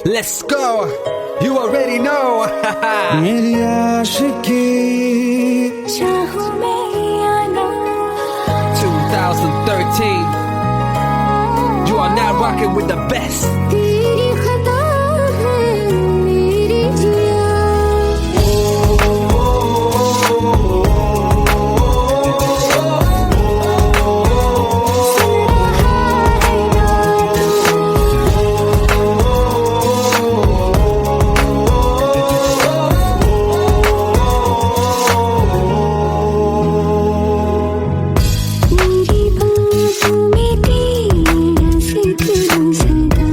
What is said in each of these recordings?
Let's go. You already know. मेरी आशिकी चाहूं मैं या ना 2013. You are now rocking with the best. तेरी खता है मेरी जिया मेरी बाहों में तेरा जिक्र सदा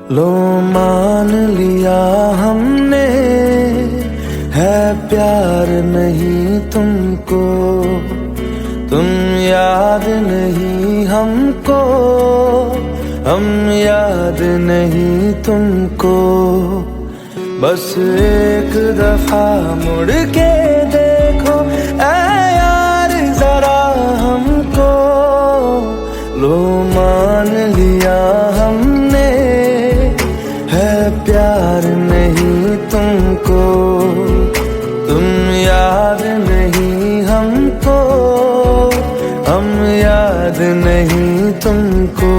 लो मान लिया हमने, है प्यार नहीं तुमको, तुम याद नहीं हमको, हम याद नहीं तुमको। बस एक दफा मुड़ के देखो ऐ यार जरा हमको, लो मान लिया हमने, है प्यार नहीं तुमको, तुम याद नहीं हमको, हम याद नहीं तुमको।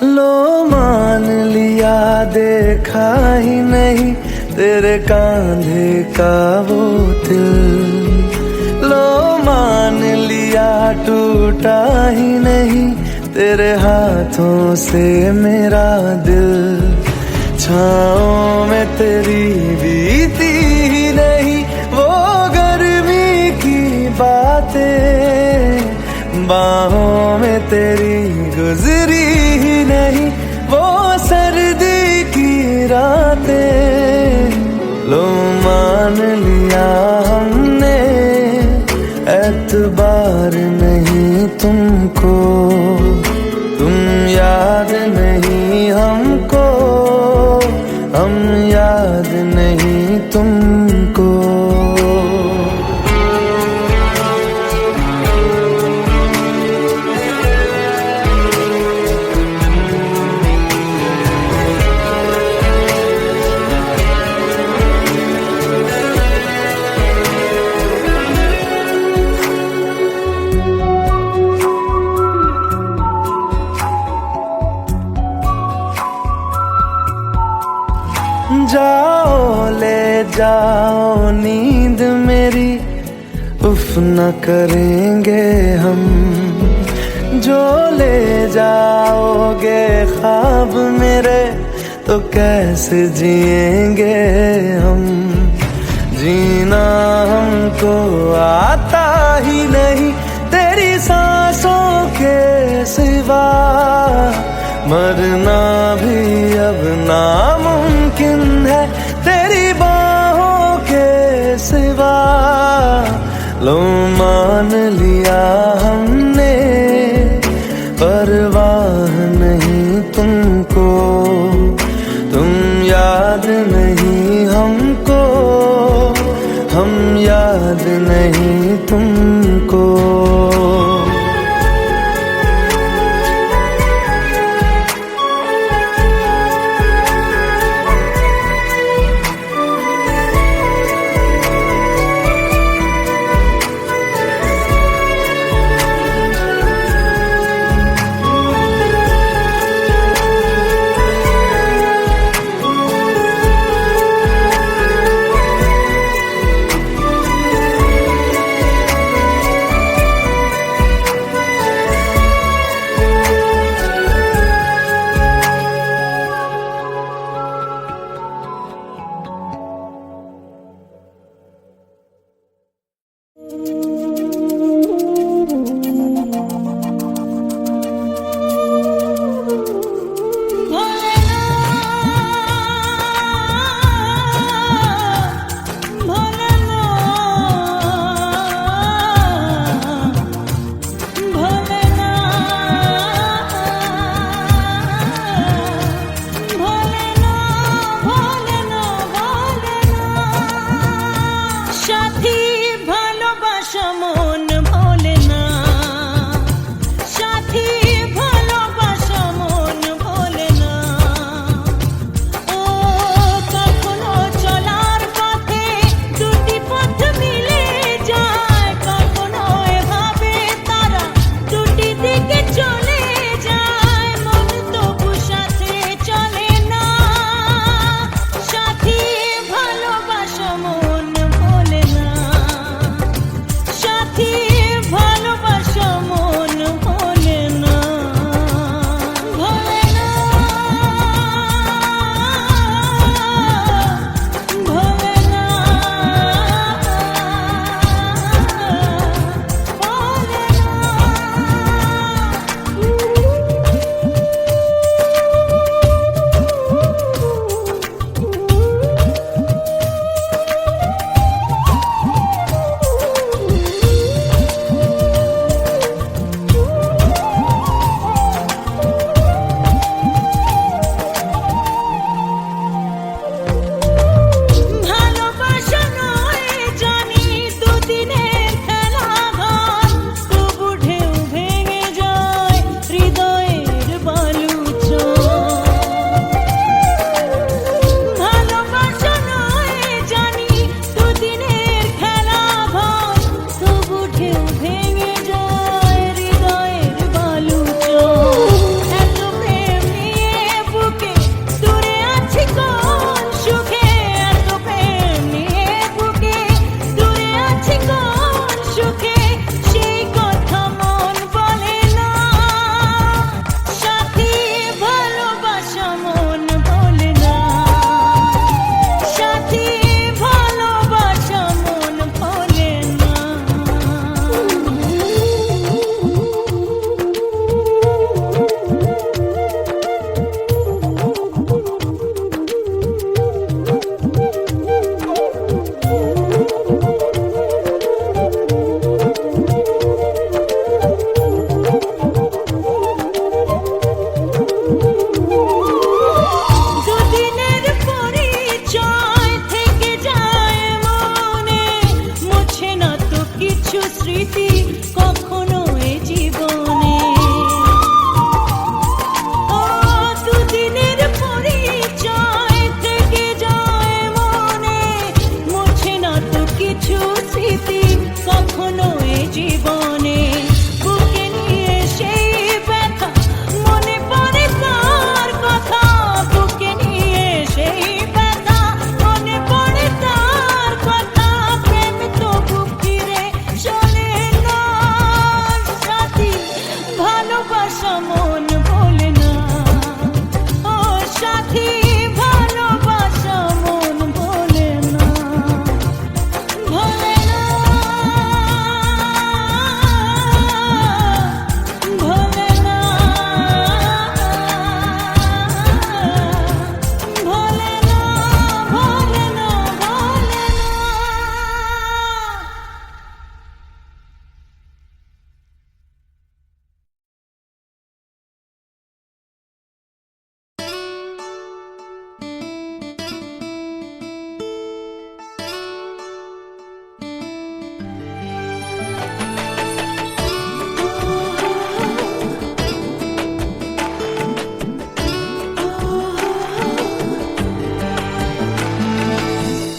लो मान लिया देखा ही नहीं तेरे कांधे का वो दिल, लो मान लिया टूटा ही नहीं तेरे हाथों से मेरा दिल। छाँव में तेरी बीती ही नहीं वो गर्मी की बातें, बाहों में तेरी गुजरी ही नहीं वो सर्दी की रातें। लो मान लिया हमने, एतबार नहीं तुमको, तुम याद नहीं हमको, हम याद नहीं तुमको। जाओ ले जाओ नींद मेरी, उफ न करेंगे हम, जो ले जाओगे ख्वाब मेरे तो कैसे जिएंगे हम। जीना हमको आता ही नहीं तेरी सांसों के सिवा, मरना भी अब नामुमकिन है तेरी बाहों के सिवा। लो मान लिया हमने, परवाह नहीं तुमको, तुम याद नहीं हमको, हम याद नहीं तुमको।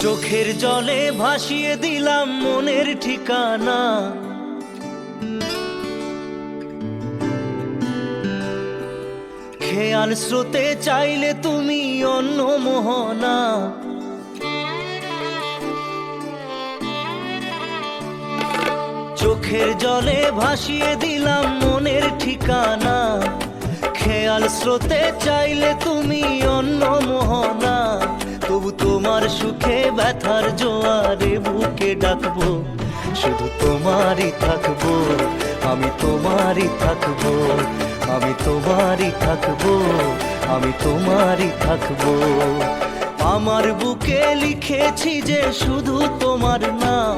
চোখের জলে ভাসিয়ে দিলাম মনের ঠিকানা, খেয়াল স্রোতে চাইলে তুমি অন্য মোহনা। চোখের জলে ভাসিয়ে দিলাম মনের ঠিকানা, খেয়াল স্রোতে চাইলে তুমি অন্য মোহনা। তবু তোমার সুখে ব্যথার জোয়ারে বুকে ডাকবো, শুধু তোমারই থাকবো, আমি তোমারই থাকবো, আমি তোমারই থাকবো, আমি তোমারই থাকবো। আমার বুকে লিখেছি যে শুধু তোমার নাম,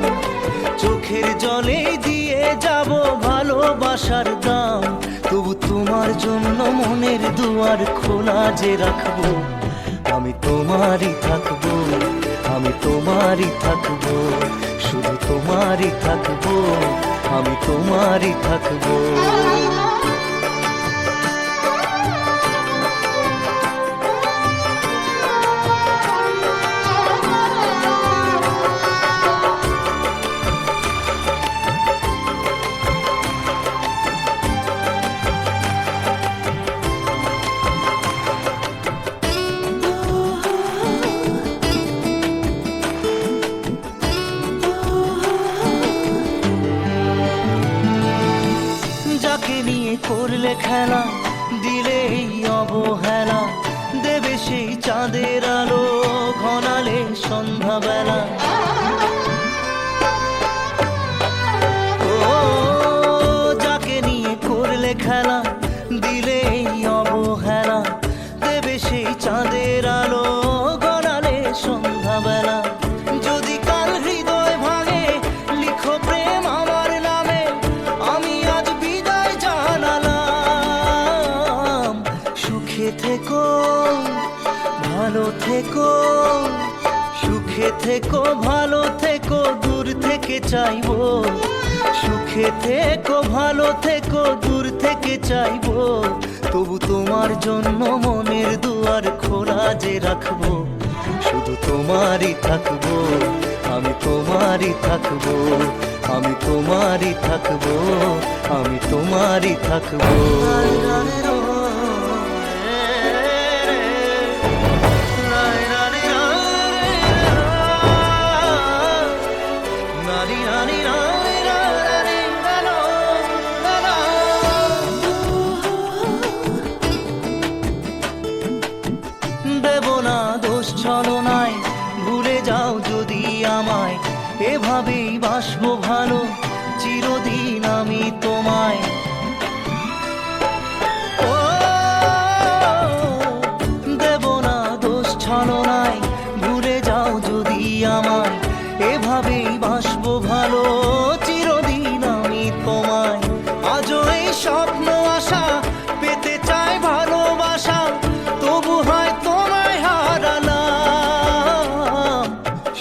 চোখের জলে দিয়ে যাব ভালোবাসার দাম। তবু তোমার জন্য মনের দুয়ার খোলা যে রাখবো, আমি তোমারই থাকবো, আমি তোমারই থাকবো, শুধু তোমারই থাকবো, আমি তোমারই থাকবো। করলে খেলা দিলে অবহেলা, দেবে সেই চাঁদের আলো ঘনালে সন্ধ্যাবেলা। ও যাকে নিয়ে করলে খেলা দিলে অবহেলা, দেবে সেই চাঁদের আলো ঘনালে সন্ধ্যাবেলা। যদি কাল হৃদয় ভাঙে লিখো প্রেম আমার নামে, আমি আজ বিদায় জানালাম। সুখে থেকো ভালো থেকো, সুখে থেকো ভালো থেকো, দূর থেকে চাইবো। সুখে থেকো ভালো থেকো, দূর থেকে চাইবো। তবু তোমার জন্য মনের দুয়ার খোলা যে রাখবো, শুধু তোমারই থাকবো, আমি তোমারই থাকবো, আমি তোমারই থাকবো, আমি তোমারই থাকবো। দেব না দোষ ছলনায়, ভুলে যাও যদি আমায়, এভাবেই বাসবো ভালো চিরদিন আমি তোমায়। ও দেব না দোষ ছলনায়, ভুলে যাও যদি আমায়, এভাবেই বাসবো ভালো চিরদিন আমি তোমায়। আজও এই স্বপ্ন আশা পেতে চাই ভালোবাসা, তবু হয় তোমায় হারালাম।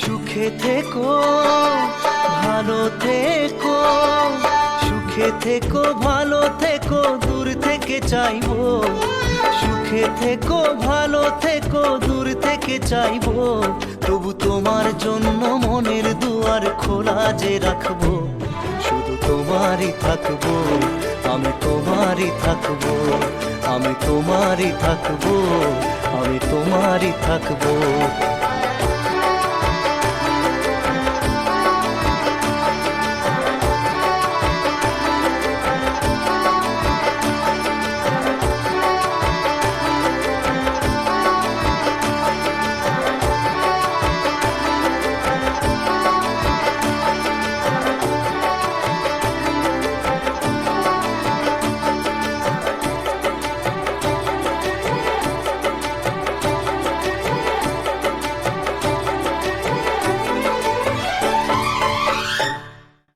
সুখে থেকো ভালো থেকো, সুখে থেকো ভালো থেকো, দূর থেকে চাইবো। সুখে থেকো ভালো থেকো, দূর থেকে চাইবো। তবু তোমার জন্য মনের দুয়ার খোলা যে রাখবো, শুধু তোমারই থাকবো, আমি তোমারই থাকবো, আমি তোমারই থাকবো, আমি তোমারই থাকবো।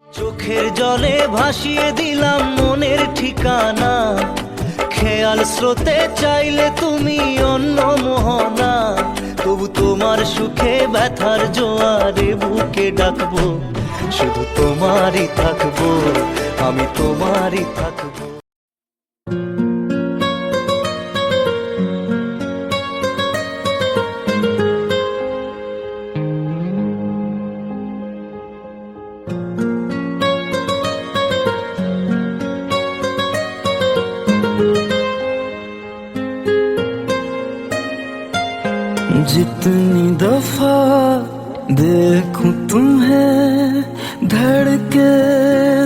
চোখের জলে ভাসিয়ে দিলাম মনের ঠিকানা, খেয়াল স্রোতে চাইলে তুমি অন্য মোহনা। তবু তোমার সুখে ব্যথার জোয়ারে বুকে ডাকবো, শুধু তোমারই থাকবো, আমি তোমারই থাকবো। देखूं तुम्हें धड़के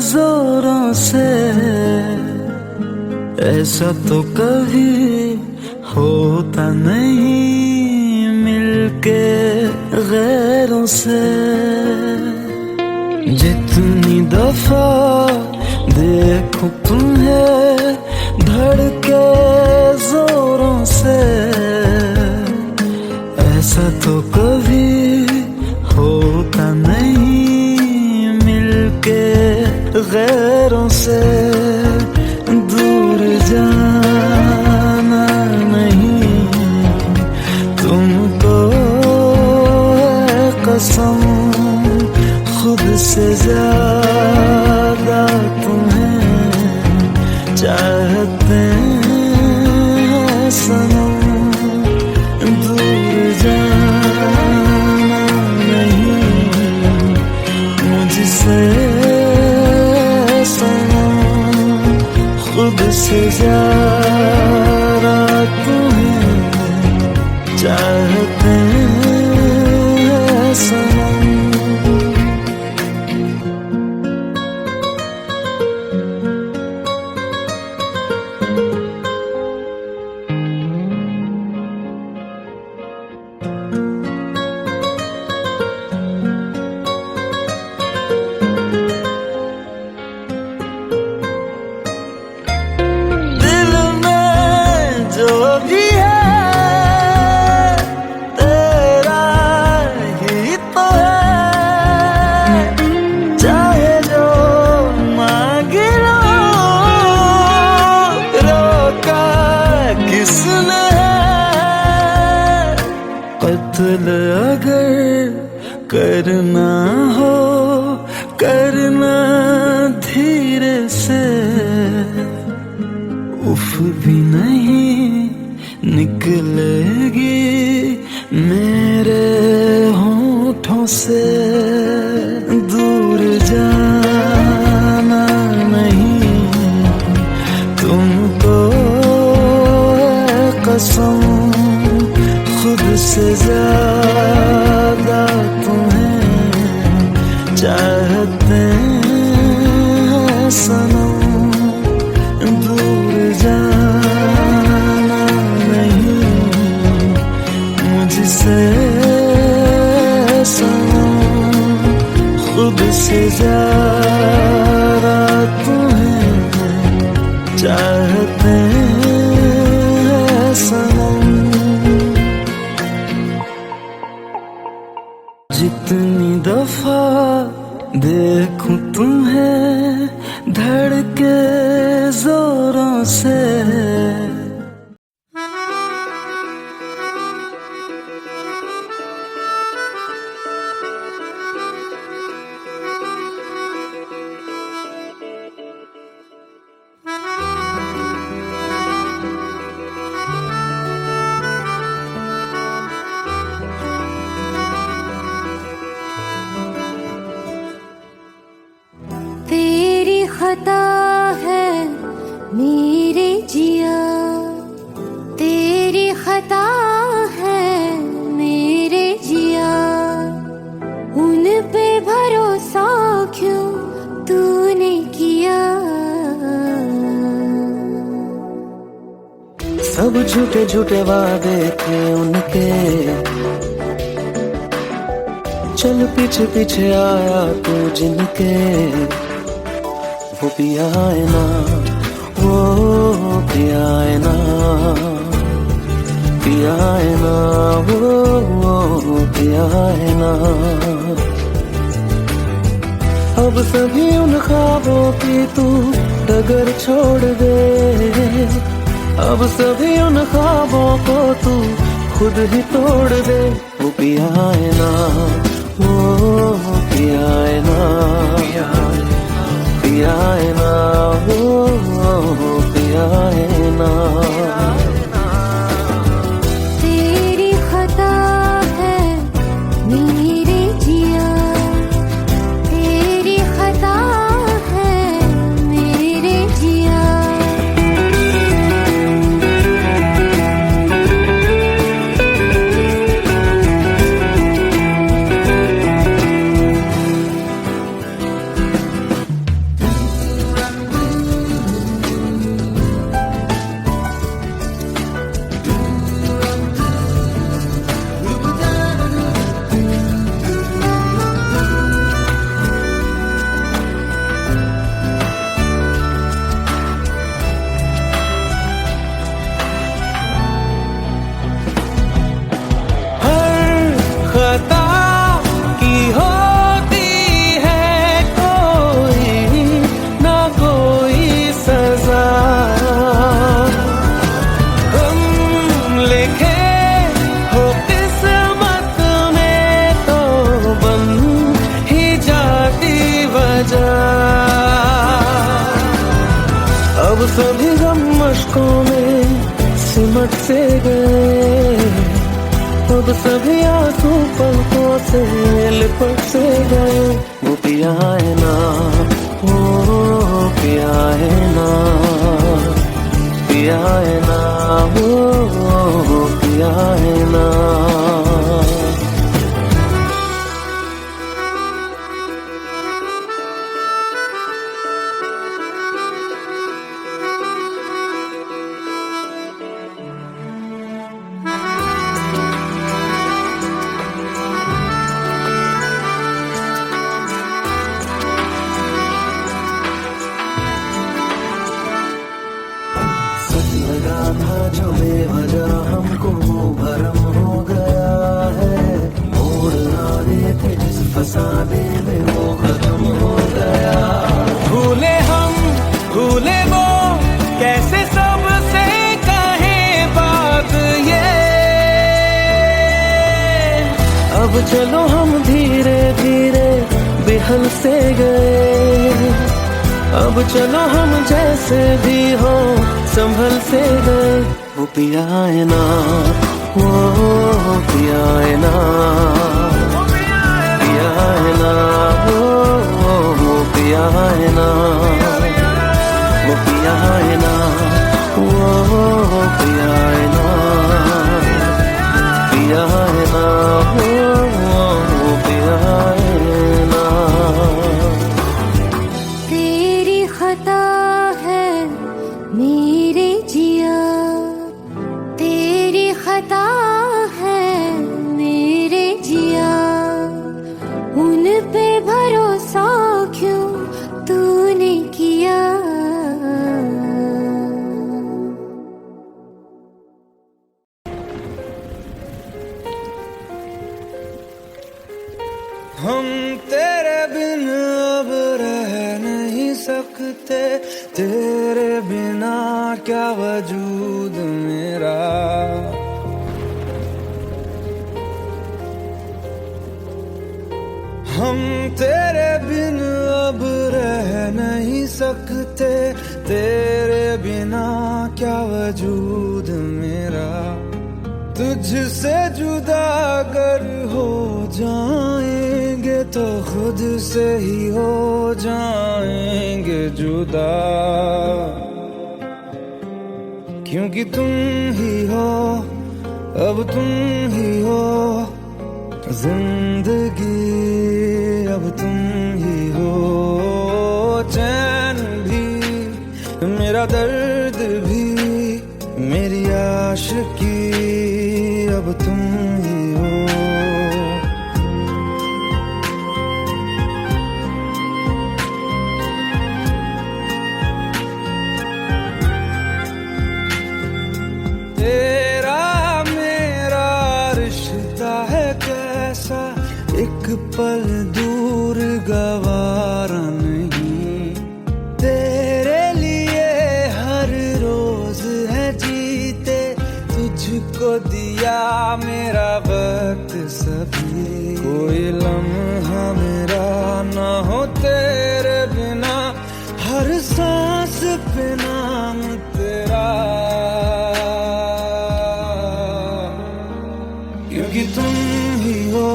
जोरों से, ऐसा तो कभी होता नहीं मिलके गैरों से। जितनी दफा देखूं तुम्हें धड़के जोरों से, ऐसा तो कभी होता नहीं मिलके गैरों से। दूर जाना नहीं तुमको है कसम, खुद से ज्यादा तुम्हें चाहते हैं सनम। दूर जाना नहीं मुझसे सनम, खुद से ज्यादा तुम्हें चाहते हैं सनम। कत्ल अगर करना हो करना धीरे से, उफ भी नहीं निकलेगी मेरे होठों से। दूर जाना नहीं तुमको है कसम, खुद से ज्यादा तुम्हें चाहते हैं सनम। दूर जाना नहीं मुझसे सनम, खुद से ज्यादा तुम्हें चाहते हैं सनम। जितनी दफा देखूं तुम्हें धड़के जोरों से, खता है मेरे जिया, तेरी खता है मेरे जिया। उन पे भरोसा क्यों तूने किया। सब झूठे झूठे वादे थे उनके, चल पीछे पीछे आया तू जिनके। वो पिया है ना, वो पिया है ना, पिया है ना, वो पिया है ना। अब सभी उन ख्वाबों की तू डगर छोड़ दे, अब सभी उन ख्वाबों को तू खुद ही तोड़ दे। वो पिया है ना, वो पिया है ना, पिया है ना, वो पिया है ना। तेरी खता है मेरे जिया, तेरी खता है मेरे जिया। सभी गम मशकों में सिमट से गए, अब सभी आंसू पलकों से लिपट से गए। वो पिया है ना, वो पिया है ना, पिया है ना, वो पिया है ना। लगा था जो बेवजह हमको वो भरम हो गया है, मोड़ आने थे जिस फसाने में वो खत्म हो गया। भूले हम भूले वो कैसे सबसे कहे बात ये। अब चलो हम धीरे धीरे बिहल से गए, अब चलो हम जैसे भी हो संभल से गए। वो पिया है ना, वो पिया है ना, पिया है ना, वो पिया है ना, वो पिया है ना, वो पिया है ना, पिया है ना, वो पिया है ना। तेरी खता है मेरे जिया, तेरी खता है मेरे जिया, उन पे भरोसा क्यों तूने किया। हम तेरे बिन अब रह नहीं सकते, तेरे बिना क्या वजूद मेरा। हम तेरे बिन अब रह नहीं सकते, तेरे बिना क्या वजूद मेरा। तुझसे जुदा अगर हो जाएंगे तो खुद से ही हो जाएंगे जुदा, क्योंकि तुम ही हो, अब तुम ही हो जिंदगी, अब तुम ही हो चैन भी, मेरा दर्द भी, मेरी आशिकी, अब तुम ही हो। तेरा मेरा रिश्ता है कैसा, एक पल दूर गवारा नहीं। तेरे लिए हर रोज है जीते, तुझको दिया मेरा वक्त सभी। कोई लम्हा मेरा ना हो तेरे बिना, हर सांस पे नाम तेरा, क्योंकि तुम ही हो,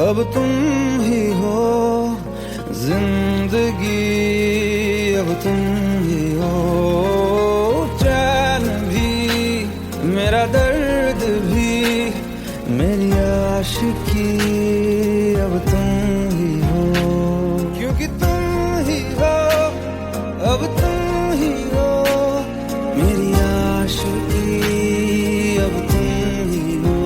अब तुम ही हो जिंदगी, अब तुम ही हो चैन भी, मेरा दर्द भी, मेरी आशिकी, अब तुम ही हो, क्योंकि तुम ही हो, अब तुम ही हो मेरी आशिकी, अब तुम ही हो।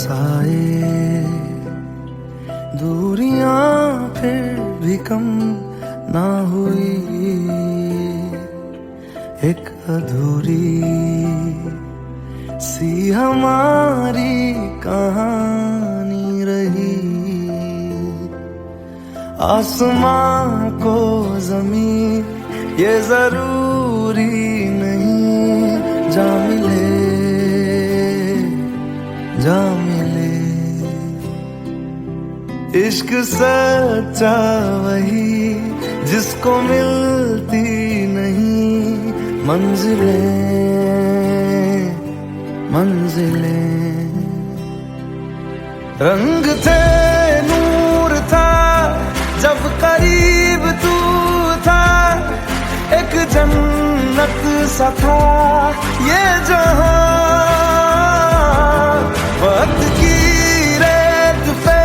साए, दूरियां फिर भी कम ना हुई, एक अधूरी सी हमारी कहानी रही। आसमां को ज़मीं ये जरूरी नहीं, जा मिले जा मिले। इश्क सच्चा वही जिसको मिलती नहीं मंजिलें मंजिलें। रंग थे नूर था जब करीब तू था, एक जन्नत सा था ये जहां। वक्त की रेत पे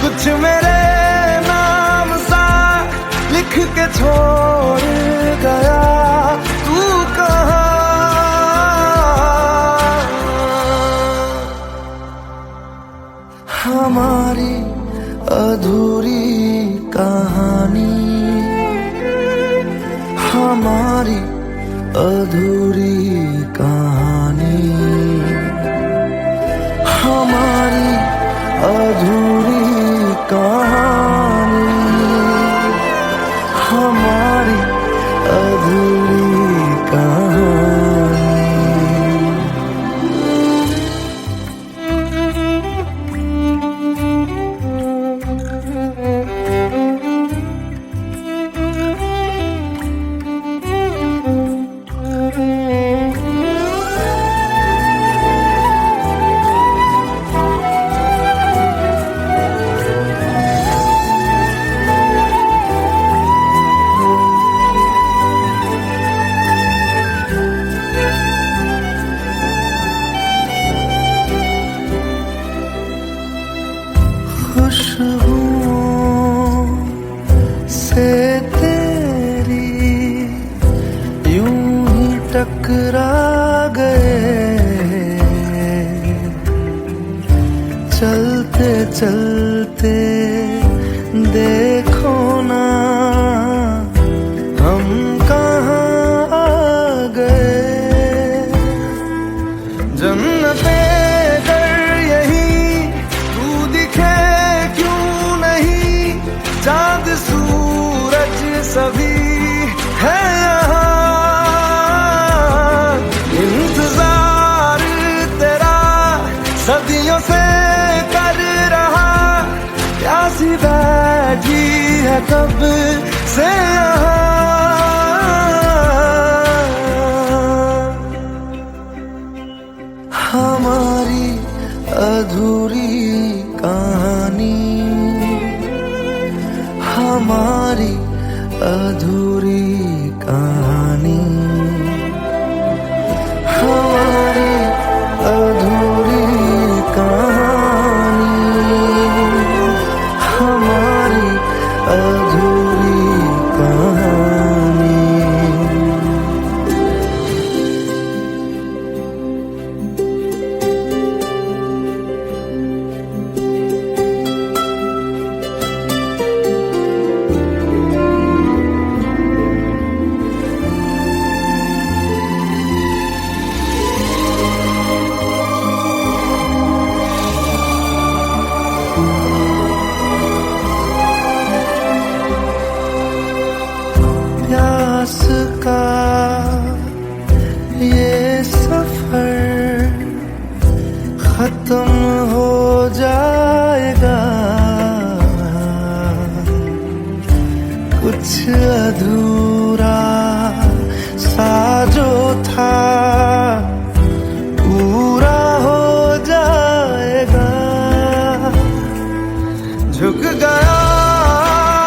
कुछ मेरे नाम सा लिख के छोड़ गया, तू कहाँ? हमारी अधूरी कहानी, हमारी अधूरी कहानी, हमारी अधूरी कहानी, हमारी अधूरी कहानी। खुशबुओं से तेरी यूं ही टकरा गए, चलते चलते देखो ना हम कहाँ आ गए। जन्नते चाँद सूरज सभी है यहाँ, इंतजार तेरा सदियों से कर रहा, प्यासी बैठी है कब से यहाँ। हमारी अधूरी कहानी, हमारी अधूरी कहानी, हमारी अधूरी कहानी, हमारी अधूरी कहानी। प्यास का ये सफर खत्म हो जाएगा, कुछ अधूरा सा जो था पूरा हो जाएगा। झुक गया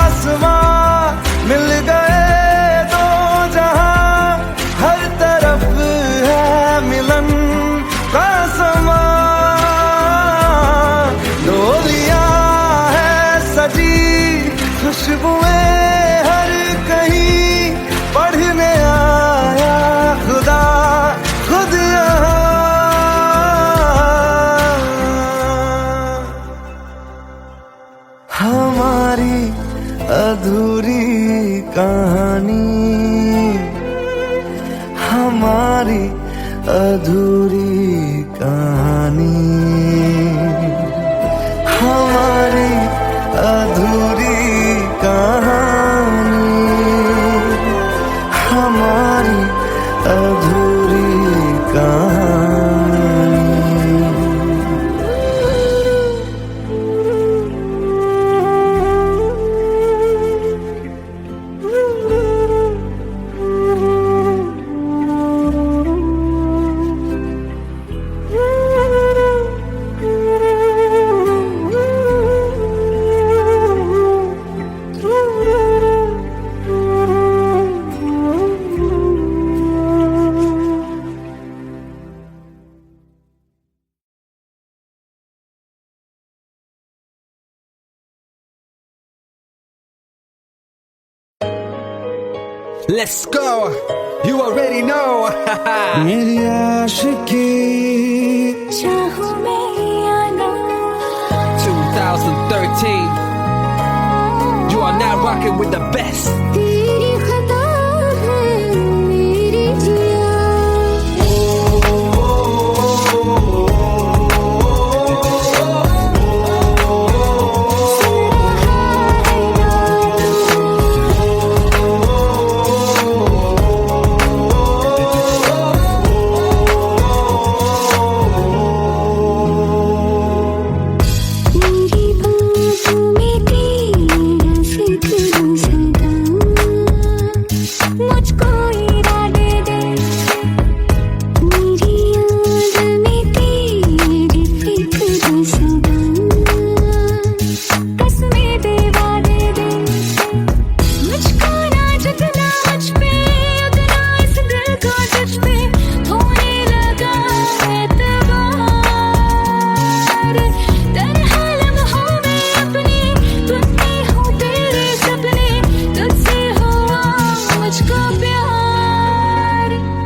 आसमां, मिल गए दो जहां, हर तरफ है मिलन का समा। डोलियां है सजी खुशबुएं हर कहीं, पढ़ने आया खुदा खुद यहाँ। अधूरी कहानी, हमारी अधूरी कहानी, हमारी अधूरी कहानी, हमारी अधूरी कहानी। Let's go. You already know. मेरी आशिकी चाहूं मैं या ना 2013. You are now rocking with the best. तेरी खता है मेरी जिया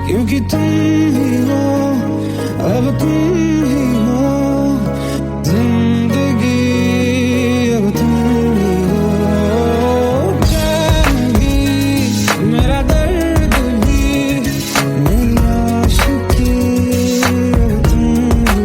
क्योंकि तुम ही हो, अब तुम ही हो जिंदगी, अब तुम ही हो जान भी, मेरा दर्द भी, मेरी आशिकी, अब तुम ही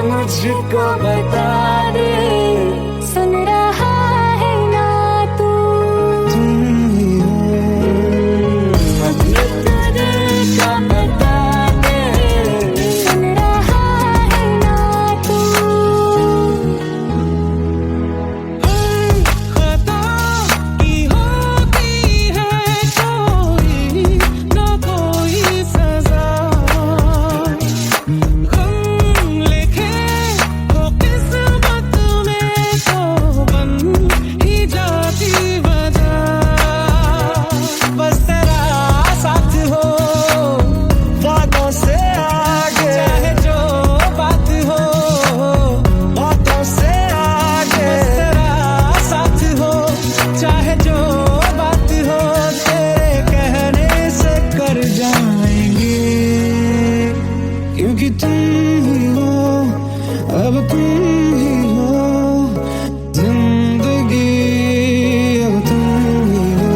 मुझको बता दे, सुन रहा है ना तू तुम ही हो, अपने दिल का बता दे, सुन रहा है ना तू खता की होती है कोई ना कोई सजा, गम लिखे हो किस्मत में तो बन ही जाती वजह, बस तेरा साथ हो बातों से आगे, चाहे जो बात हो बातों से आगे, बस तेरा साथ हो चाहे जो बात हो, तेरे कहने से कर जाएंगे, क्योंकि तुम ही हो, अब तुम ही हो जिंदगी, अब तुम ही हो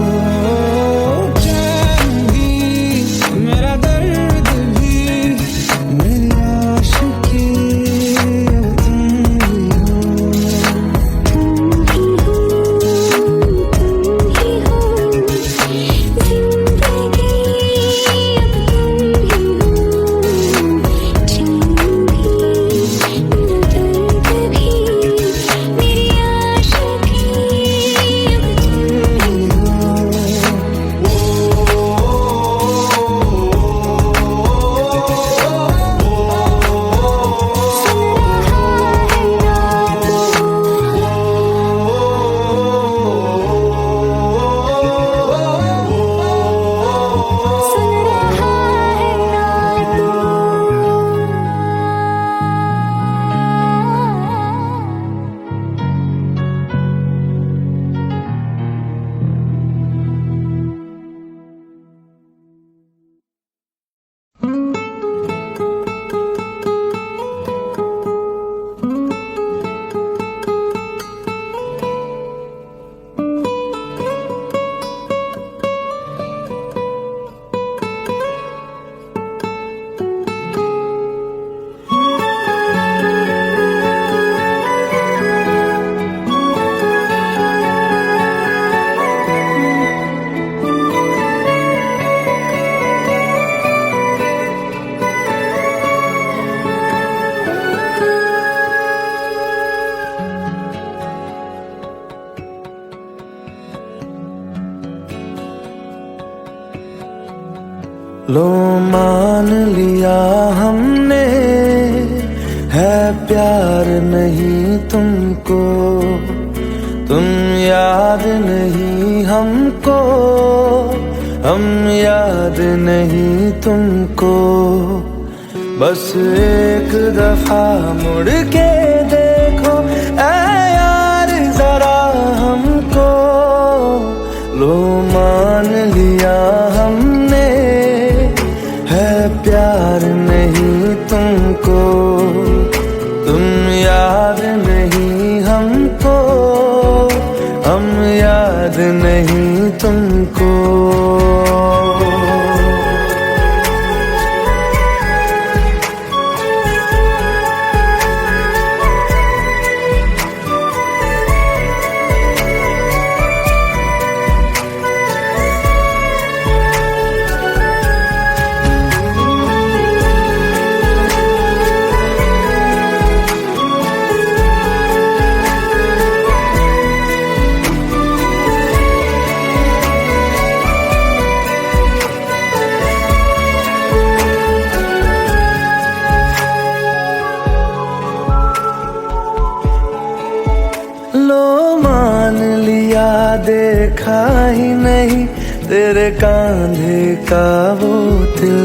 लो मान लिया हमने, है प्यार नहीं तुमको, तुम याद नहीं हमको, हम याद नहीं तुमको। बस एक दफा मुड़ के देखो ऐ यार जरा हमको, लो मान लिया हमने, है प्यार नहीं तुमको, तुम याद नहीं हमको, हम याद नहीं तुमको। लो मान लिया देखा ही नहीं तेरे कांधे का वो दिल,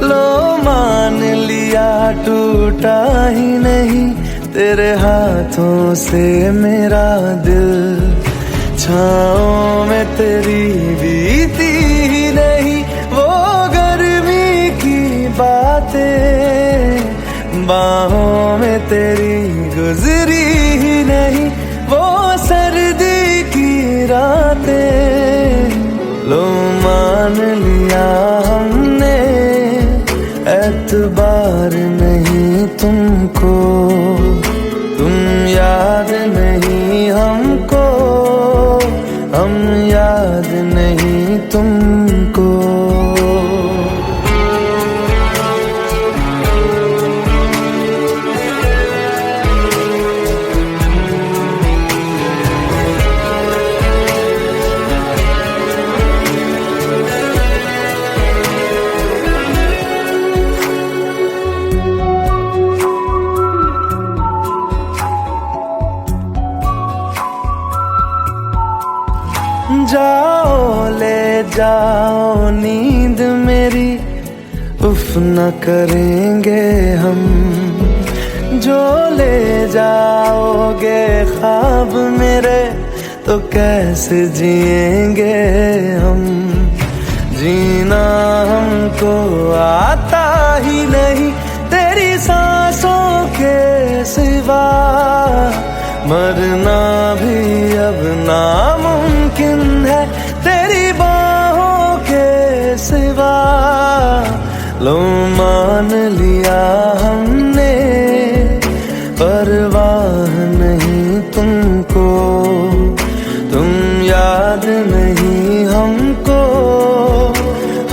लो मान लिया टूटा ही नहीं तेरे हाथों से मेरा दिल। छाँव में तेरी बीती ही नहीं वो गर्मी की बातें, बाहों में तेरी गुजरी ही नहीं वो सर्दी की रातें। लो मान लिया हमने, एतबार नहीं तुमको, तुम याद नहीं हमको, हम याद नहीं तुमको। जाओ ले जाओ नींद मेरी, उफ न करेंगे हम, जो ले जाओगे ख्वाब मेरे तो कैसे जिएंगे हम। जीना हमको आता ही नहीं तेरी सांसों के सिवा, मरना भी अब नामुमकिन है तेरी बाहों के सिवा। लो मान लिया हमने, परवाह नहीं तुमको, तुम याद नहीं हमको,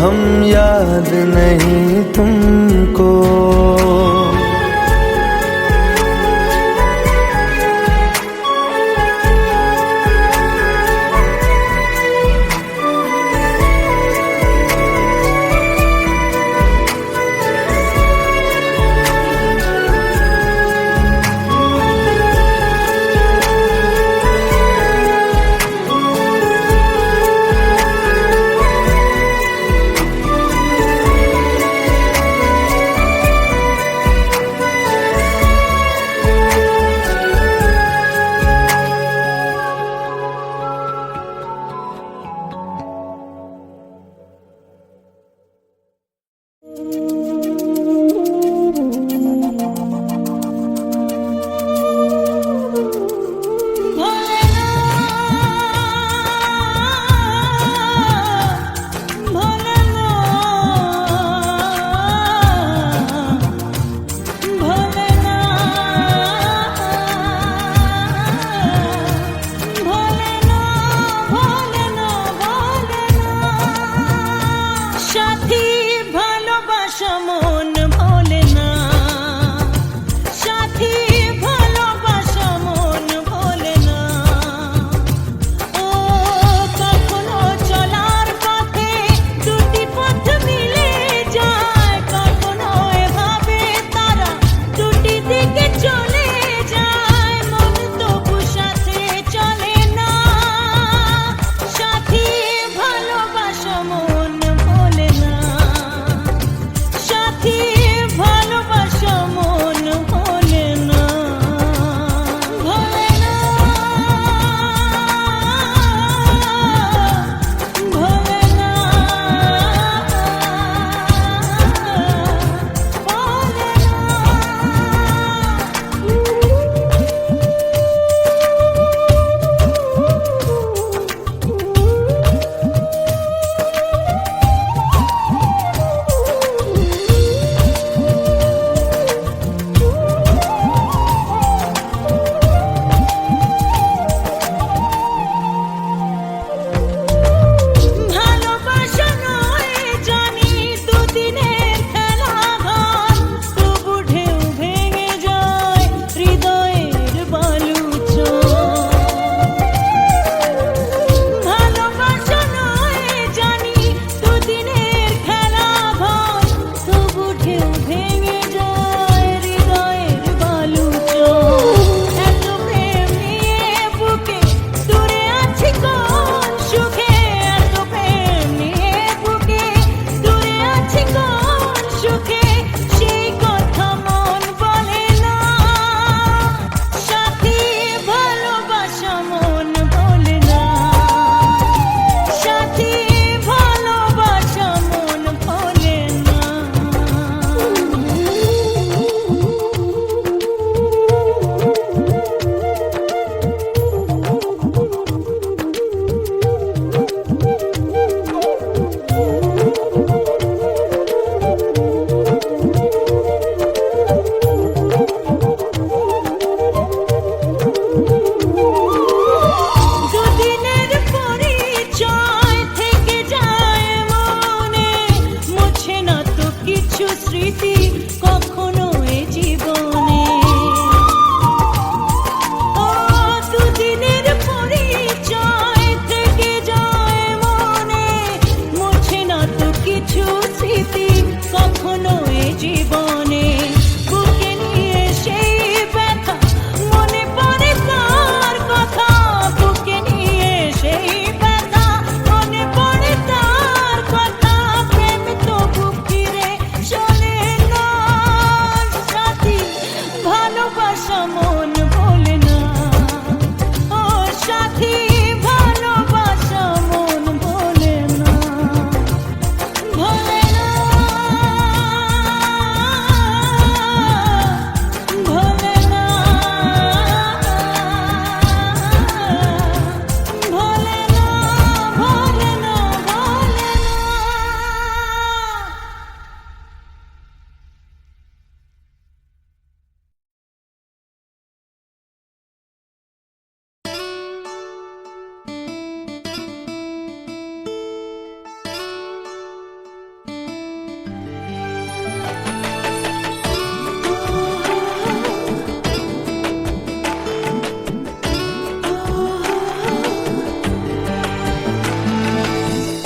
हम याद नहीं तुमको।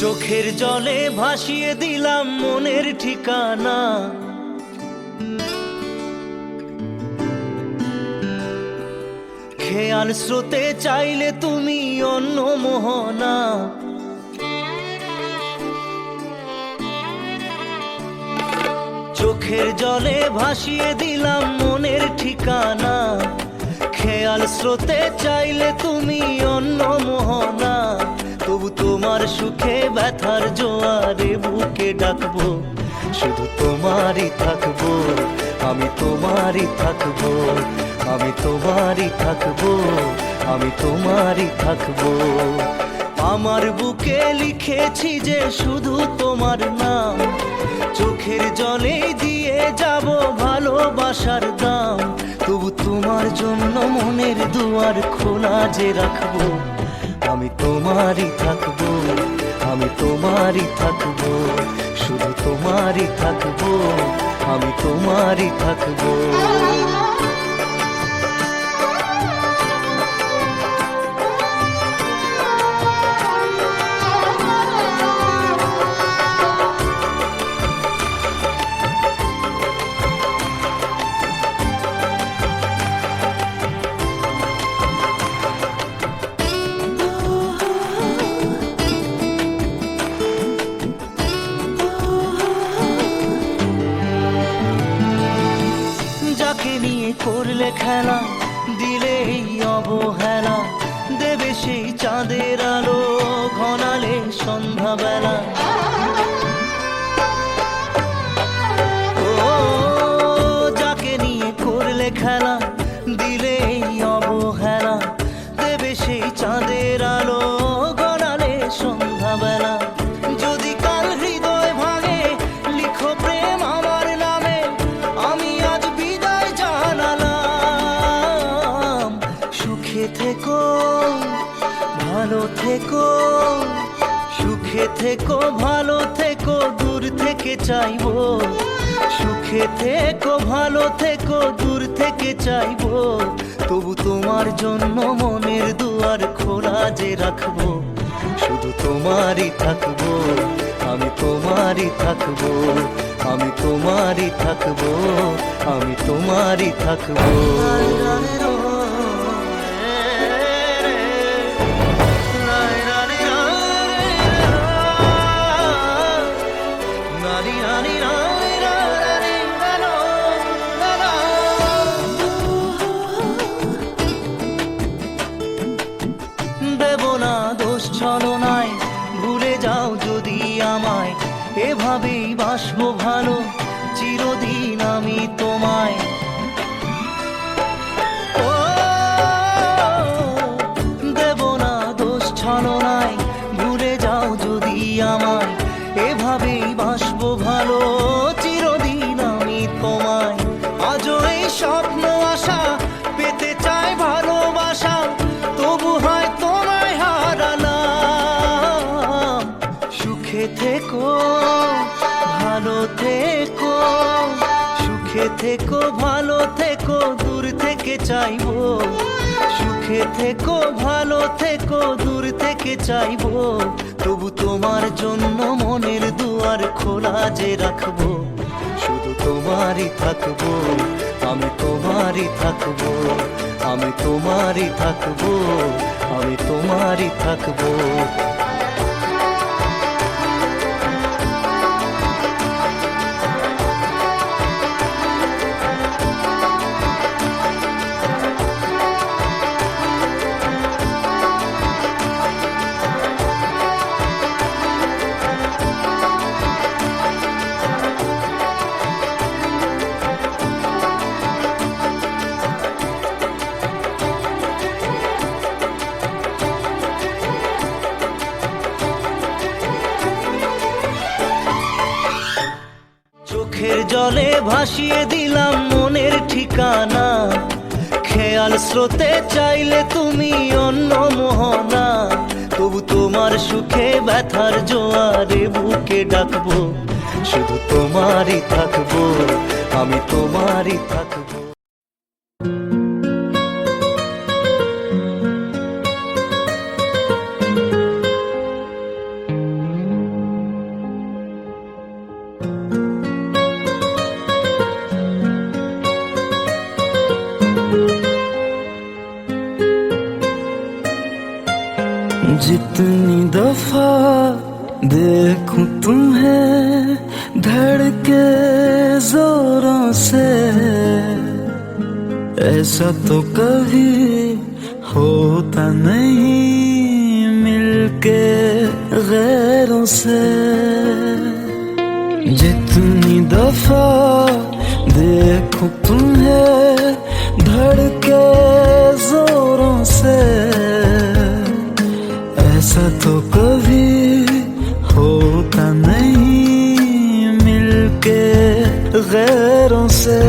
চোখের জলে ভাসিয়ে দিলাম মনের ঠিকানা, খেয়াল স্রোতে চাইলে তুমি অন্য মোহনা। চোখের জলে ভাসিয়ে দিলাম মনের ঠিকানা, খেয়াল স্রোতে চাইলে তুমি অন্য মোহনা। তবু তোমার সুখে ব্যথার জোয়ারে বুকে ডাকবো, শুধু তোমারই থাকবো, আমি তোমারই থাকবো, আমি তোমারই থাকবো, আমি তোমারই থাকবো। আমার বুকে লিখেছি যে শুধু তোমার নাম, চোখের জলে দিয়ে যাব ভালোবাসার দাম। তবু তোমার জন্য মনের দুয়ার খোলা যে রাখবো, আমি তোমারই থাকবো, আমি তোমারই থাকবো, শুধু তোমারই থাকবো, আমি তোমারই থাকবো। যাকে নিয়ে করলে খেলা, দিলে এই অবহেলা, দেবে সেই চাঁদের আলো ঘনালে সন্ধ্যাবেলা। ও যাকে নিয়ে করলে খেলা, দিলে এই অবহেলা, দেবে সেই চাঁদের আলো ঘনালে সন্ধ্যাবেলা। যদি কাল হৃদয় ভাঙে লিখো প্রেম আমার নামে, আমি আজ বিদায় জানালাম। সুখে থেকো, ভালো থেকো, সুখে থেকো, ভালো থেকো, দূর থেকে চাইবো। সুখে থেকো, ভালো থেকো, দূর থেকে চাইবো। তবু তোমার জন্য মনের দুয়ার খোলা যে রাখবো, শুধু তোমারই থাকবো, আমি তোমারই থাকবো, আমি তোমারই থাকবো, আমি তোমারই থাকবো। দেব না দোষ ছলনায়, ভুলে যাও যদি আমায়, এভাবেই বাসবো ভালো চিরদিন আমি তোমায়। ও দেব না দোষ ছলনায়, ভুলে যাও যদি আমায়, এভাবেই বাসবো ভালো চিরদিন আমি তোমায়। আজও এই স্বপ্ন আশা পেতে চাই ভালোবাসা, তবু হয় তোমায় হারালাম। সুখে থেকো, ভালো থেকো, সুখে থেকো, ভালো থেকো, দূর থেকে চাইবো। সুখে থেকো, ভালো থেকো, দূর থেকে চাইবো। তবু তোমার জন্য মনের দুয়ার খোলা যে রাখবো, শুধু তোমারই থাকবো, আমি তোমারই থাকবো, আমি তোমারই থাকবো, আমি তোমারই থাকবো। চোখের জলে ভাসিয়ে দিলাম মনের ঠিকানা, খেয়াল স্রোতে চাইলে তুমি অন্য মোহনা। তবু তোমার সুখে ব্যথার জোয়ারে বুকে ডাকবো, শুধু তোমারই থাকবো, আমি তোমারই থাকবো। दफा देखूं तुम्हें धड़के जोरों से, ऐसा तो कभी होता नहीं मिलके गैरों से। जितनी दफा देखूं तुम्हें धड़के जोरों से, ऐसा तो कभी होता नहीं मिलके गैरों से।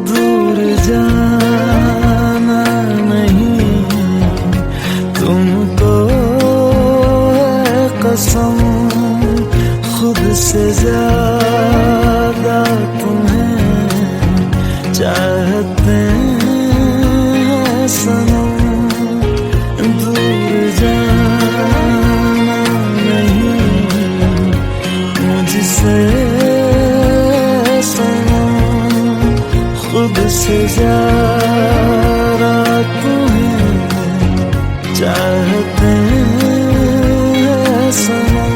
दूर जाना नहीं तुमको है कसम, खुद से ज्यादा तुम्हें चाहते हैं सनम। दूर जाना नहीं मुझसे सनम, खुद से ज्यादा तुम्हें चाहते हैं सनम।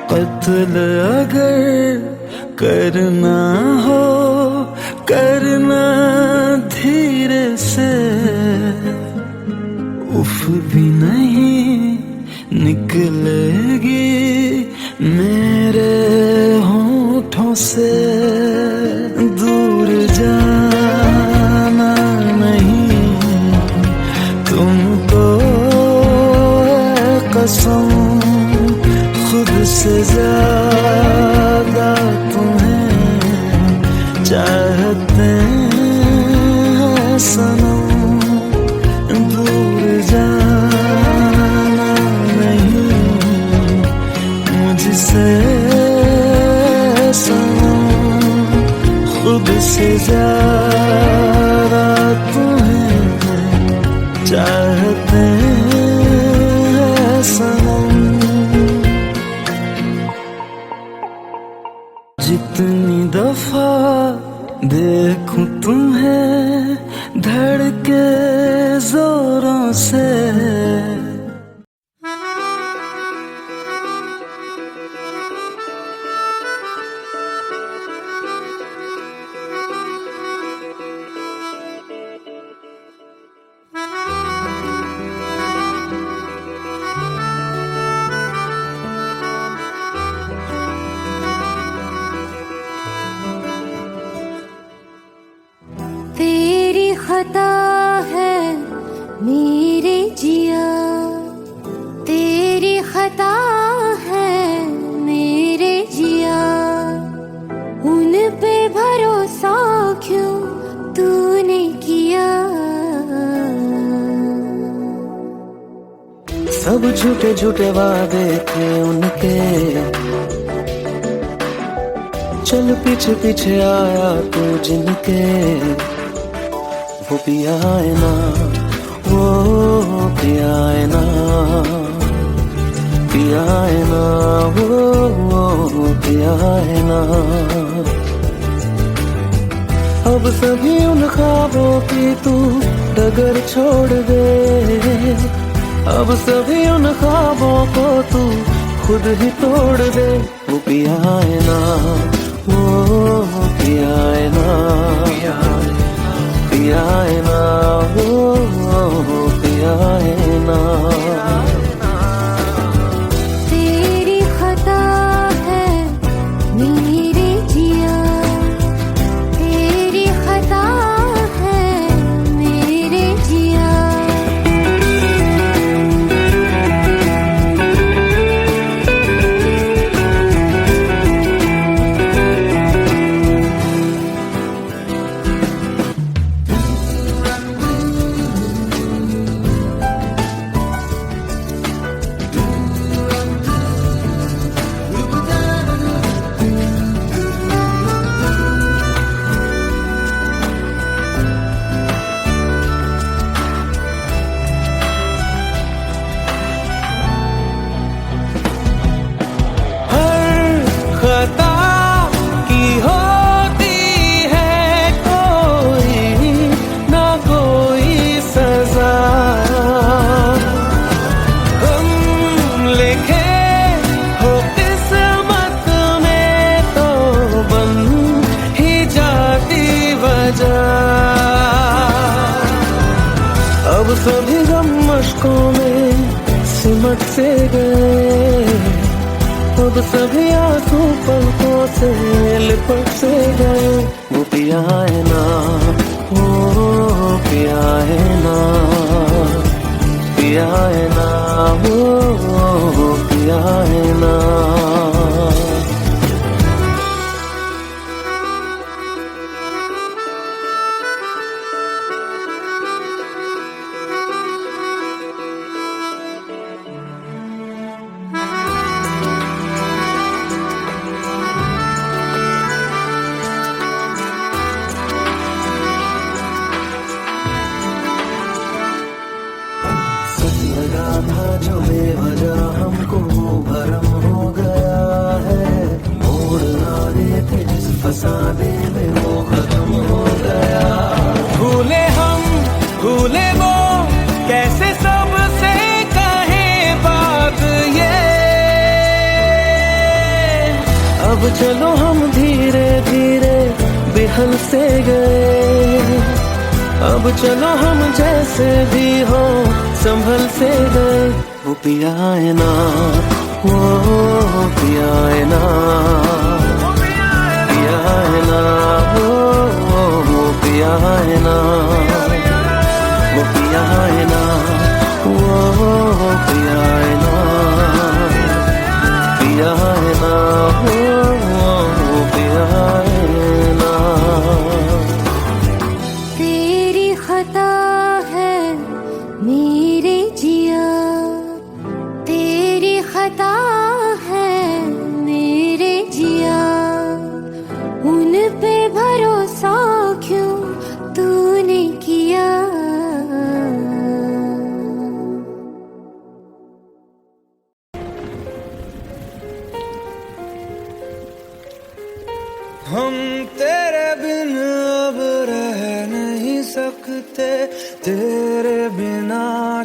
कत्ल अगर करना हो करना धीरे से, उफ भी नहीं निकलेगी मेरे होठों से। दूर जाना नहीं तुमको है कसम, खुद से ज्यादा तुम्हें चाहते हैं सनम। दूर जाना नहीं मुझसे सनम, खुद से ज्यादा तुम्हें चाहते हैं सनम। जितनी दफा देखूं तुम्हें धड़के जोरों से, तेरी खता है मेरे जिया, तेरी खता है मेरे जिया, उन पे भरोसा क्यों तूने किया। सब झूठे झूठे वादे थे उनके, चल पीछे पीछे आया तू जिनके। वो पिया है ना, वो पिया है ना, पिया है ना, वो पिया है ना। अब सभी उन ख्वाबों की तू डगर छोड़ दे, अब सभी उन ख्वाबों को तू खुद ही तोड़ दे। वो पिया है ना, वो पिया है ना, पिया है ना, वो पिया है ना। तेरी खता है मेरे जिया, तेरी खता है मेरे जिया। सभी गम मशकों में सिमट से गए, अब सभी आंसू पलकों से लिपट से गए। वो पिया है ना, वो पिया है ना, पिया है ना, वो पिया है ना। लगा था जो बेवजह हमको वो भरम हो गया है, मोड़ ना रहे थे जिस फसाने में वो खत्म हो गया। भूले हम भूले वो कैसे सबसे कहे बात ये, अब चलो हम धीरे धीरे बेहल से गए, अब चलो हम जैसे भी हो संभल से गए। वो पिया है ना, वो पिया है ना, पिया है ना, वो पिया है ना, वो पिया है ना, वो पिया है ना, पिया है ना, वो पिया है ना। तेरी खता है मेरे जिया, तेरी खता है मेरे जिया, उन पे भरोसा क्यों तूने किया। हम तेरे बिन अब रह नहीं सकते, तेरे बिना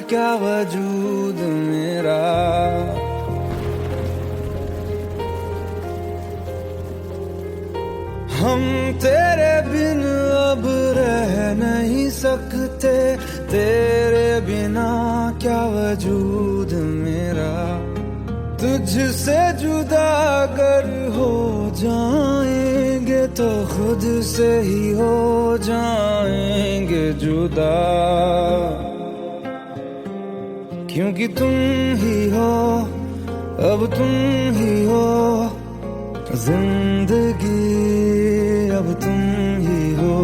क्या वजूद मेरा। हम तेरे बिन अब रह नहीं सकते, तेरे बिना क्या वजूद मेरा। तुझसे जुदा अगर हो जाएंगे तो खुद से ही हो जाएंगे जुदा, क्योंकि तुम ही हो, अब तुम ही हो जिंदगी, अब तुम ही हो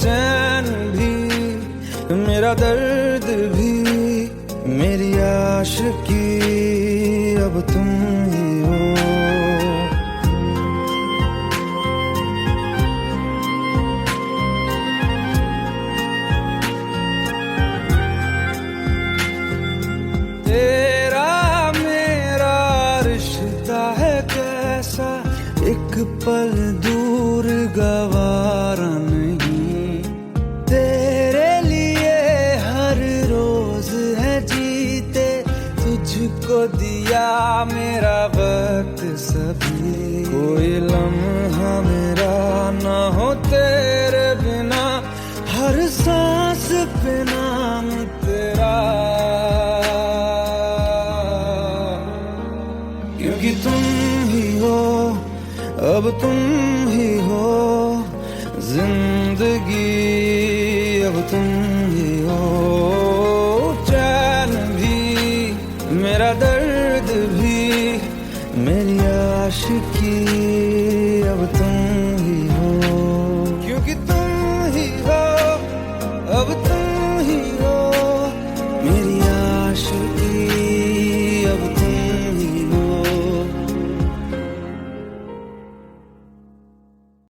चैन भी, मेरा दर्द भी, मेरी आशिकी, अब तुम ही हो। तेरा मेरा रिश्ता है कैसा, एक पल दूर गवारा नहीं, तेरे लिए हर रोज है जीते, तुझको दिया मेरा वक्त सभी, कोई लम्हा मेरा ना हो तेरे बिना, हर सांस पे नाम तेरा, क्योंकि तुम ही हो, अब तुम ही हो जिंदगी, अब तुम